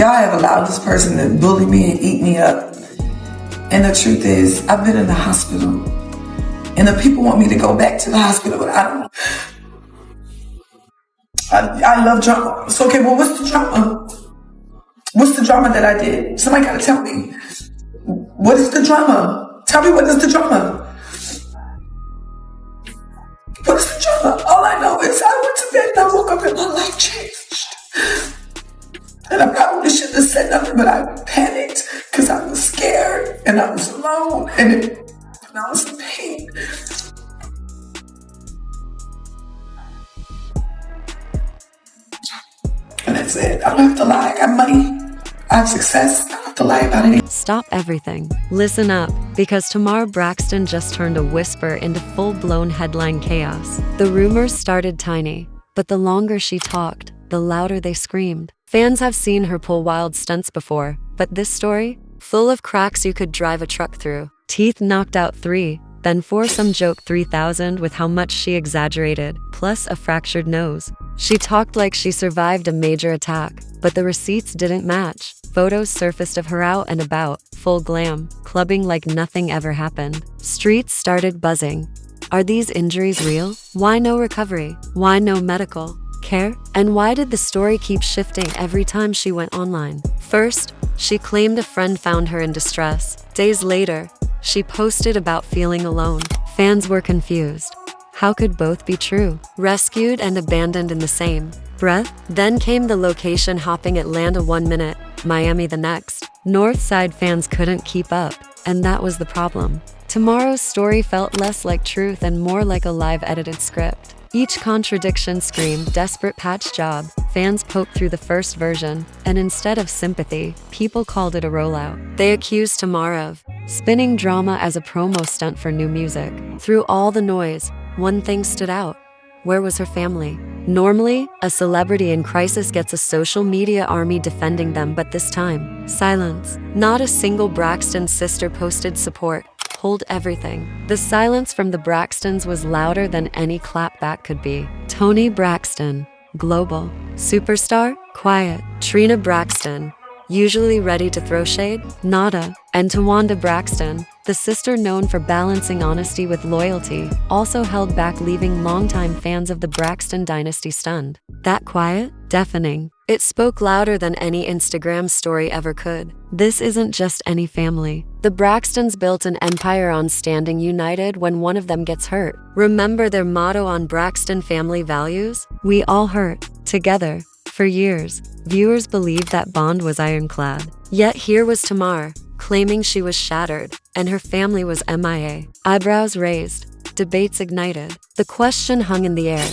Y'all have allowed this person to bully me and eat me up. And the truth is, I've been in the hospital. And the people want me to go back to the hospital, but I don't. I love drama. So, okay, well, what's the drama? What's the drama that I did? Somebody gotta tell me. What is the drama? Tell me, what is the drama? What is the drama? All I know is I went to bed and I woke up and my life changed. And I probably shouldn't have said nothing, but I panicked because I was scared and I was alone and I was in pain. And that's it. I don't have to lie. I got money. I have success. I don't have to lie about it. Stop everything. Listen up, because Tamar Braxton just turned a whisper into full-blown headline chaos. The rumors started tiny, but the longer she talked, the louder they screamed. Fans have seen her pull wild stunts before, but this story? Full of cracks you could drive a truck through. Teeth knocked out 3, then foursome joke 3,000 with how much she exaggerated, plus a fractured nose. She talked like she survived a major attack, but the receipts didn't match. Photos surfaced of her out and about, full glam, clubbing like nothing ever happened. Streets started buzzing. Are these injuries real? Why no recovery? Why no medical care? And why did the story keep shifting every time she went online? First, she claimed a friend found her in distress. Days later, she posted about feeling alone. Fans were confused. How could both be true? Rescued and abandoned in the same breath? Then came the location hopping: Atlanta 1 minute, Miami the next. Northside fans couldn't keep up, and that was the problem. Tomorrow's story felt less like truth and more like a live edited script. Each contradiction screamed desperate patch job. Fans poked through the first version, and instead of sympathy, people called it a rollout. They accused Tamar of spinning drama as a promo stunt for new music. Through all the noise, one thing stood out. Where was her family? Normally, a celebrity in crisis gets a social media army defending them, but this time, silence. Not a single Braxton sister posted support. Hold everything. The silence from the Braxtons was louder than any clapback could be. Toni Braxton, global superstar, quiet. Trina Braxton, usually ready to throw shade, nada. And Towanda Braxton, the sister known for balancing honesty with loyalty, also held back, leaving longtime fans of the Braxton dynasty stunned. That quiet? Deafening. It spoke louder than any Instagram story ever could. This isn't just any family. The Braxtons built an empire on standing united when one of them gets hurt. Remember their motto on Braxton family values? We all hurt together. For years, viewers believed that bond was ironclad. Yet here was Tamar, claiming she was shattered, and her family was MIA. Eyebrows raised, debates ignited. The question hung in the air.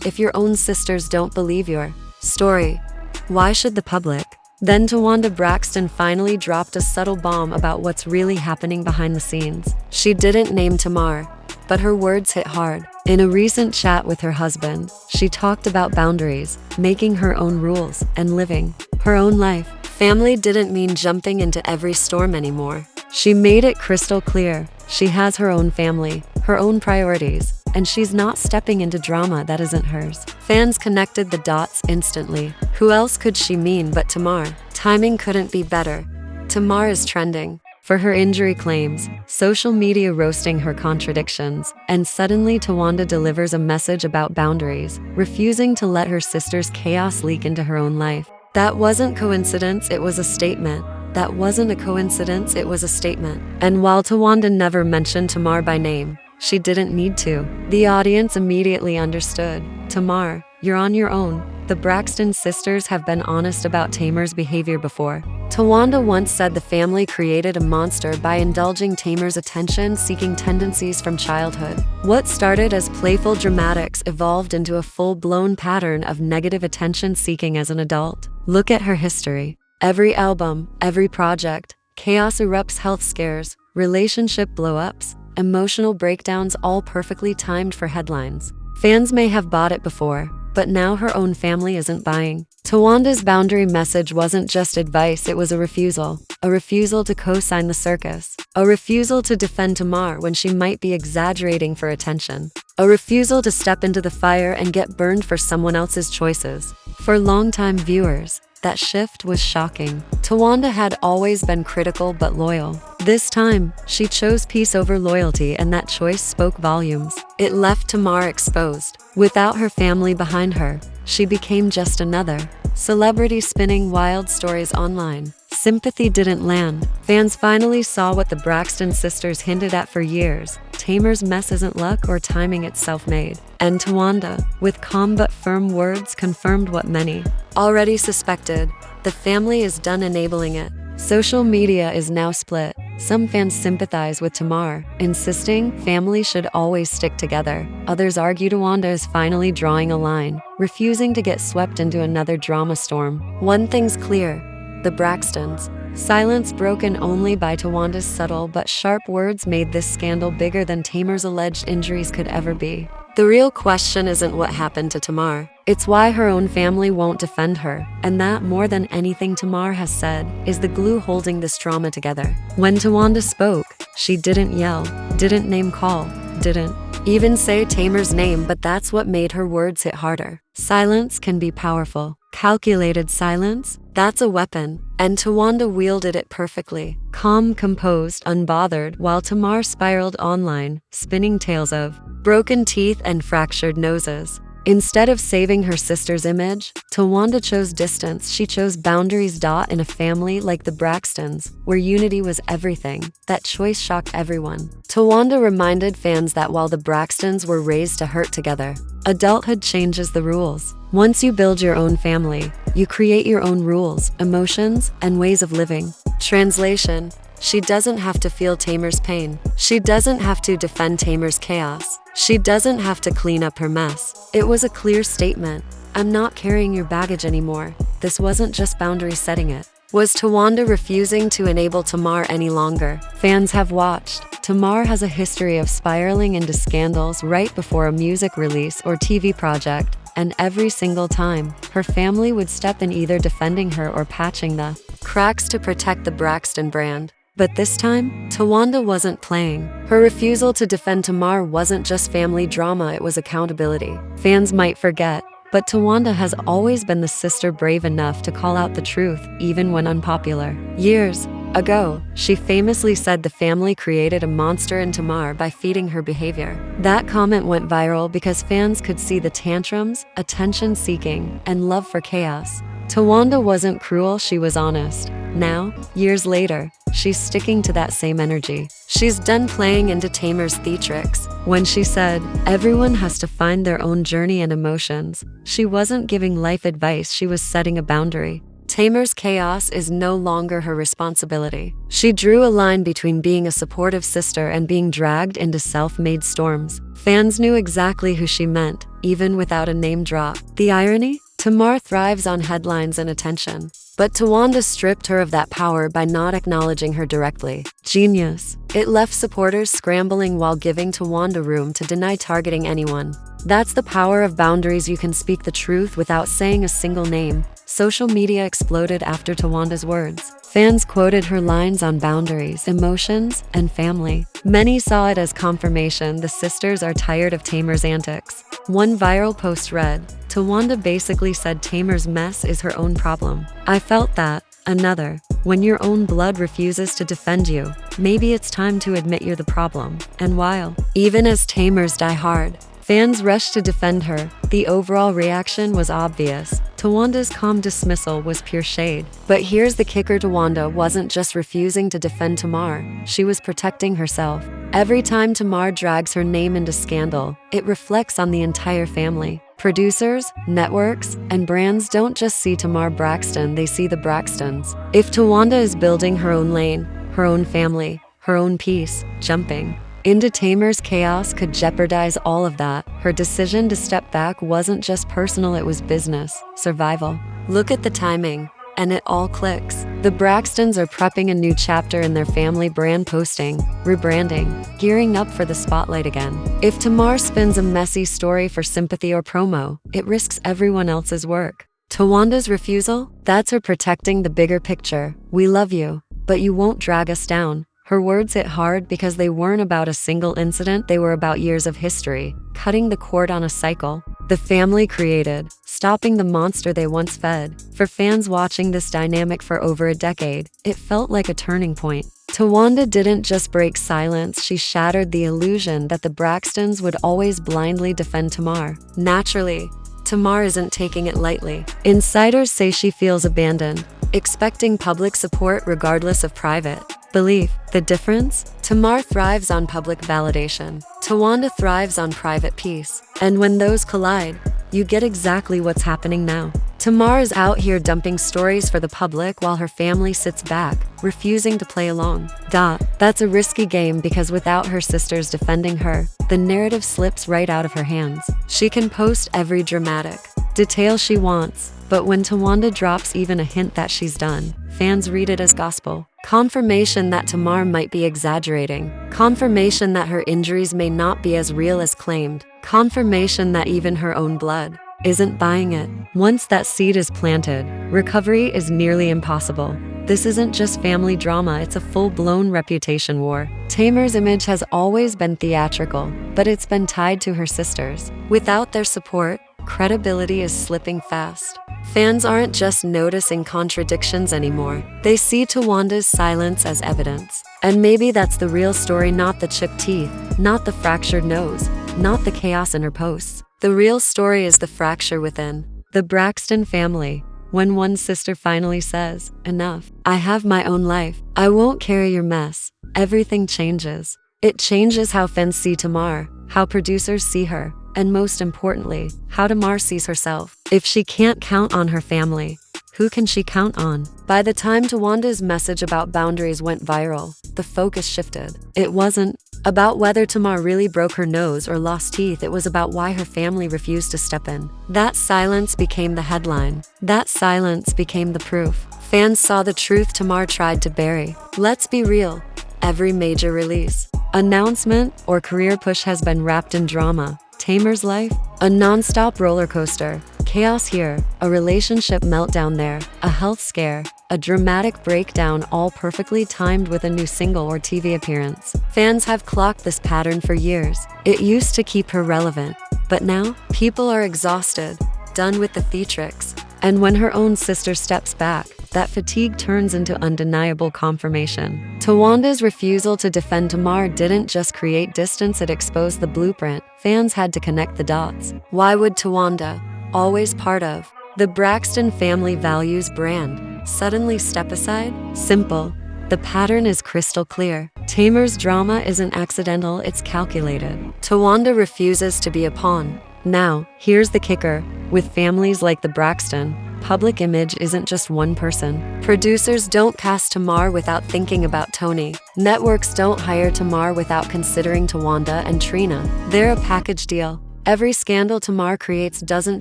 If your own sisters don't believe your story, why should the public? Then Towanda Braxton finally dropped a subtle bomb about what's really happening behind the scenes. She didn't name Tamar, but her words hit hard. In a recent chat with her husband, she talked about boundaries, making her own rules, and living her own life. Family didn't mean jumping into every storm anymore. She made it crystal clear. She has her own family, her own priorities, and she's not stepping into drama that isn't hers. Fans connected the dots instantly. Who else could she mean but Tamar? Timing couldn't be better. Tamar is trending for her injury claims, social media roasting her contradictions, and suddenly Towanda delivers a message about boundaries, refusing to let her sister's chaos leak into her own life. That wasn't coincidence, it was a statement. That wasn't a coincidence, it was a statement. And while Towanda never mentioned Tamar by name, she didn't need to. The audience immediately understood. Tamar, you're on your own. The Braxton sisters have been honest about Tamar's behavior before. Towanda once said the family created a monster by indulging Tamar's attention-seeking tendencies from childhood. What started as playful dramatics evolved into a full-blown pattern of negative attention-seeking as an adult. Look at her history. Every album, every project, chaos erupts, health scares, relationship blow-ups, emotional breakdowns, all perfectly timed for headlines. Fans may have bought it before, but now her own family isn't buying. Towanda's boundary message wasn't just advice, it was a refusal. A refusal to co-sign the circus. A refusal to defend Tamar when she might be exaggerating for attention. A refusal to step into the fire and get burned for someone else's choices. For longtime viewers, That shift was shocking. Towanda had always been critical but loyal. This time, she chose peace over loyalty, and that choice spoke volumes. It left Tamar exposed. Without her family behind her, she became just another celebrity spinning wild stories online. Sympathy didn't land. Fans finally saw what the Braxton sisters hinted at for years. Tamar's mess isn't luck or timing, it's self-made. And Towanda, with calm but firm words, confirmed what many already suspected. The family is done enabling it. Social media is now split. Some fans sympathize with Tamar, insisting families should always stick together. Others argue Towanda is finally drawing a line, refusing to get swept into another drama storm. One thing's clear: the Braxtons. Silence broken only by Towanda's subtle but sharp words made this scandal bigger than Tamar's alleged injuries could ever be. The real question isn't what happened to Tamar. It's why her own family won't defend her, and that, more than anything Tamar has said, is the glue holding this drama together. When Towanda spoke, she didn't yell, didn't name call, didn't even say Tamar's name, but that's what made her words hit harder. Silence can be powerful. Calculated silence, that's a weapon, and Towanda wielded it perfectly. Calm, composed, unbothered, while Tamar spiraled online, spinning tales of broken teeth and fractured noses. Instead of saving her sister's image, Towanda chose distance. She chose boundaries. In a family like the Braxtons, where unity was everything, that choice shocked everyone. Towanda reminded fans that while the Braxtons were raised to hurt together, adulthood changes the rules. Once you build your own family, you create your own rules, emotions, and ways of living. Translation: she doesn't have to feel Tamar's pain. She doesn't have to defend Tamar's chaos. She doesn't have to clean up her mess. It was a clear statement. I'm not carrying your baggage anymore. This wasn't just boundary setting, it was Towanda refusing to enable Tamar any longer. Fans have watched. Tamar has a history of spiraling into scandals right before a music release or TV project, and every single time, her family would step in, either defending her or patching the cracks to protect the Braxton brand. But this time, Towanda wasn't playing. Her refusal to defend Tamar wasn't just family drama, it was accountability. Fans might forget, but Towanda has always been the sister brave enough to call out the truth, even when unpopular. Years ago, she famously said the family created a monster in Tamar by feeding her behavior. That comment went viral because fans could see the tantrums, attention-seeking, and love for chaos. Towanda wasn't cruel, she was honest. Now, years later, she's sticking to that same energy. She's done playing into Tamar's theatrics. When she said, everyone has to find their own journey and emotions, she wasn't giving life advice, she was setting a boundary. Tamar's chaos is no longer her responsibility. She drew a line between being a supportive sister and being dragged into self-made storms. Fans knew exactly who she meant, even without a name drop. The irony? Tamar thrives on headlines and attention, but Towanda stripped her of that power by not acknowledging her directly. Genius. It left supporters scrambling while giving Towanda room to deny targeting anyone. That's the power of boundaries. You can speak the truth without saying a single name. Social media exploded after Towanda's words. Fans quoted her lines on boundaries, emotions, and family. Many saw it as confirmation the sisters are tired of Tamar's antics. One viral post read, Towanda basically said Tamar's mess is her own problem. I felt that. Another, when your own blood refuses to defend you, maybe it's time to admit you're the problem. And while, even as Tamar's die hard, fans rushed to defend her, the overall reaction was obvious. Towanda's calm dismissal was pure shade. But here's the kicker: Towanda wasn't just refusing to defend Tamar, she was protecting herself. Every time Tamar drags her name into scandal, it reflects on the entire family. Producers, networks, and brands don't just see Tamar Braxton, they see the Braxtons. If Towanda is building her own lane, her own family, her own peace, jumping into Tamar's chaos could jeopardize all of that. Her decision to step back wasn't just personal, it was business, survival. Look at the timing, and it all clicks. The Braxtons are prepping a new chapter in their family brand, posting, rebranding, gearing up for the spotlight again. If Tamar spins a messy story for sympathy or promo, it risks everyone else's work. Towanda's refusal? That's her protecting the bigger picture. We love you, but you won't drag us down. Her words hit hard because they weren't about a single incident, they were about years of history, cutting the cord on a cycle the family created, stopping the monster they once fed. For fans watching this dynamic for over a decade, it felt like a turning point. Towanda didn't just break silence, she shattered the illusion that the Braxtons would always blindly defend Tamar. Naturally, Tamar isn't taking it lightly. Insiders say she feels abandoned, expecting public support regardless of private belief. The difference? Tamar thrives on public validation. Towanda thrives on private peace. And when those collide, you get exactly what's happening now. Tamar is out here dumping stories for the public while her family sits back, refusing to play along. That's a risky game because without her sisters defending her, the narrative slips right out of her hands. She can post every dramatic detail she wants, but when Towanda drops even a hint that she's done, fans read it as gospel. Confirmation that Tamar might be exaggerating. Confirmation that her injuries may not be as real as claimed. Confirmation that even her own blood isn't buying it. Once that seed is planted, recovery is nearly impossible. This isn't just family drama, it's a full-blown reputation war. Tamar's image has always been theatrical, but it's been tied to her sisters. Without their support, credibility is slipping fast. Fans aren't just noticing contradictions anymore. They see Towanda's silence as evidence. And maybe that's the real story, not the chipped teeth, not the fractured nose, not the chaos in her posts. The real story is the fracture within. The Braxton family. When one sister finally says, "Enough, I have my own life. I won't carry your mess," everything changes. It changes how fans see Tamar, how producers see her, and most importantly, how Tamar sees herself. If she can't count on her family, who can she count on? By the time Towanda's message about boundaries went viral, the focus shifted. It wasn't about whether Tamar really broke her nose or lost teeth, it was about why her family refused to step in. That silence became the headline. That silence became the proof. Fans saw the truth Tamar tried to bury. Let's be real, every major release, announcement, or career push has been wrapped in drama. Tamar's life? A non-stop roller coaster. Chaos here, a relationship meltdown there, a health scare, a dramatic breakdown, all perfectly timed with a new single or TV appearance. Fans have clocked this pattern for years. It used to keep her relevant, but now people are exhausted, done with the theatrics. And when her own sister steps back, that fatigue turns into undeniable confirmation. Towanda's refusal to defend Tamar didn't just create distance, it exposed the blueprint. Fans had to connect the dots. Why would Towanda, always part of the Braxton family values brand, suddenly step aside? Simple. The pattern is crystal clear. Tamar's drama isn't accidental, it's calculated. Towanda refuses to be a pawn. Now, here's the kicker. With families like the Braxton, public image isn't just one person. Producers don't cast Tamar without thinking about Tony. Networks don't hire Tamar without considering Towanda and Trina. They're a package deal. Every scandal Tamar creates doesn't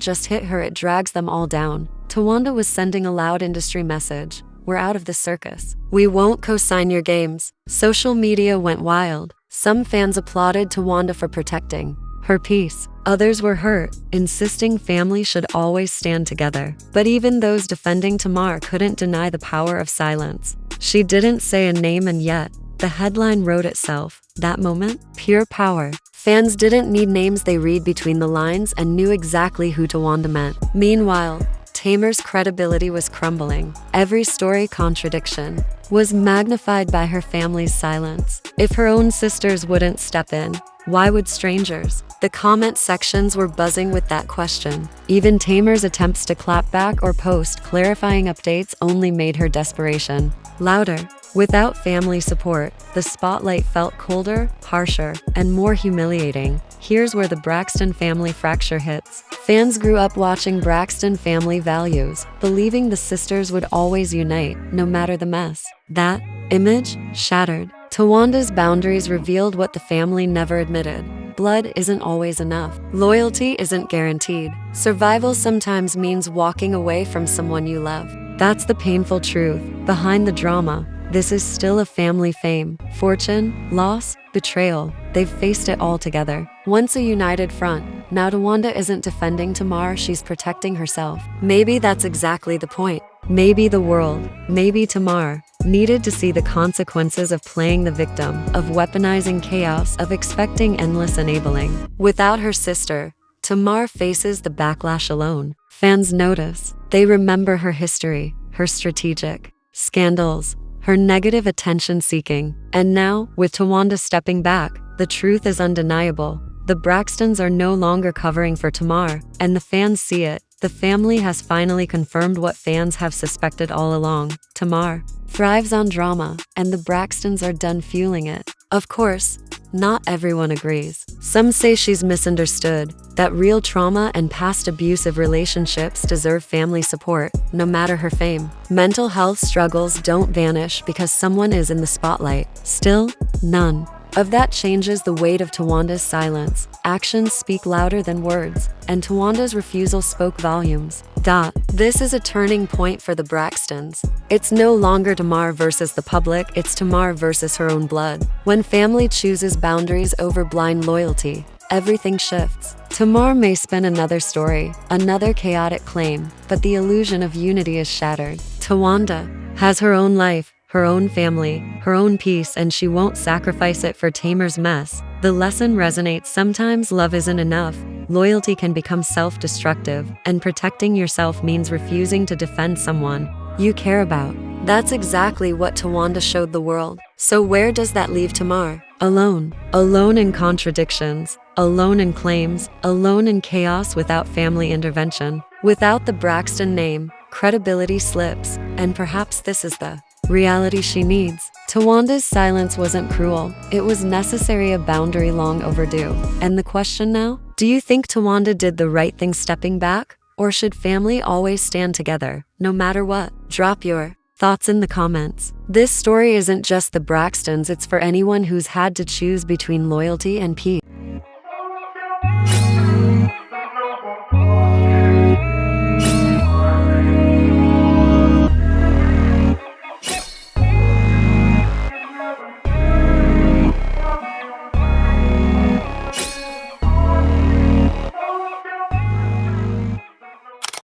just hit her, it drags them all down. Towanda was sending a loud industry message. We're out of the circus. We won't co-sign your games. Social media went wild. Some fans applauded Towanda for protecting her peace. Others were hurt, insisting families should always stand together. But even those defending Tamar couldn't deny the power of silence. She didn't say a name, and yet the headline wrote itself. That moment, pure power. Fans didn't need names, they read between the lines and knew exactly who Towanda meant. Meanwhile, Tamar's credibility was crumbling. Every story contradiction was magnified by her family's silence. If her own sisters wouldn't step in, why would strangers? The comment sections were buzzing with that question. Even Tamar's attempts to clap back or post clarifying updates only made her desperation louder. Without family support, the spotlight felt colder, harsher, and more humiliating. Here's where the Braxton family fracture hits. Fans grew up watching Braxton family values, believing the sisters would always unite, no matter the mess. That image shattered. Towanda's boundaries revealed what the family never admitted. Blood isn't always enough. Loyalty isn't guaranteed. Survival sometimes means walking away from someone you love. That's the painful truth behind the drama. this is still a family. Fame, fortune, loss, betrayal. They've faced it all together. Once a united front. Now Towanda isn't defending Tamar, she's protecting herself. Maybe that's exactly the point. Maybe the world, maybe Tamar, needed to see the consequences of playing the victim, of weaponizing chaos, of expecting endless enabling. Without her sister, Tamar faces the backlash alone. Fans notice. They remember her history, her strategic scandals, her negative attention-seeking. And now, with Towanda stepping back, the truth is undeniable. The Braxtons are no longer covering for Tamar, and the fans see it. The family has finally confirmed what fans have suspected all along. Tamar thrives on drama, and the Braxtons are done fueling it. Of course, not everyone agrees. Some say she's misunderstood, that real trauma and past abusive relationships deserve family support, no matter her fame. Mental health struggles don't vanish because someone is in the spotlight. Still, none of that changes the weight of Tawanda's silence. Actions speak louder than words, and Tawanda's refusal spoke volumes. This is a turning point for the Braxtons. It's no longer Tamar versus the public, it's Tamar versus her own blood. When family chooses boundaries over blind loyalty, everything shifts. Tamar may spin another story, another chaotic claim, but the illusion of unity is shattered. Towanda has her own life, her own family, her own peace, and she won't sacrifice it for Tamar's mess. The lesson resonates. Sometimes love isn't enough. Loyalty can become self-destructive, and protecting yourself means refusing to defend someone you care about. That's exactly what Towanda showed the world. So where does that leave Tamar? Alone. Alone in contradictions, alone in claims, alone in chaos without family intervention. Without the Braxton name, credibility slips, and perhaps this is the reality she needs. Tawanda's silence wasn't cruel. It was necessary, a boundary long overdue. And the question now? Do you think Towanda did the right thing stepping back? Or should family always stand together, no matter what? Drop your thoughts in the comments. This story isn't just the Braxtons, it's for anyone who's had to choose between loyalty and peace.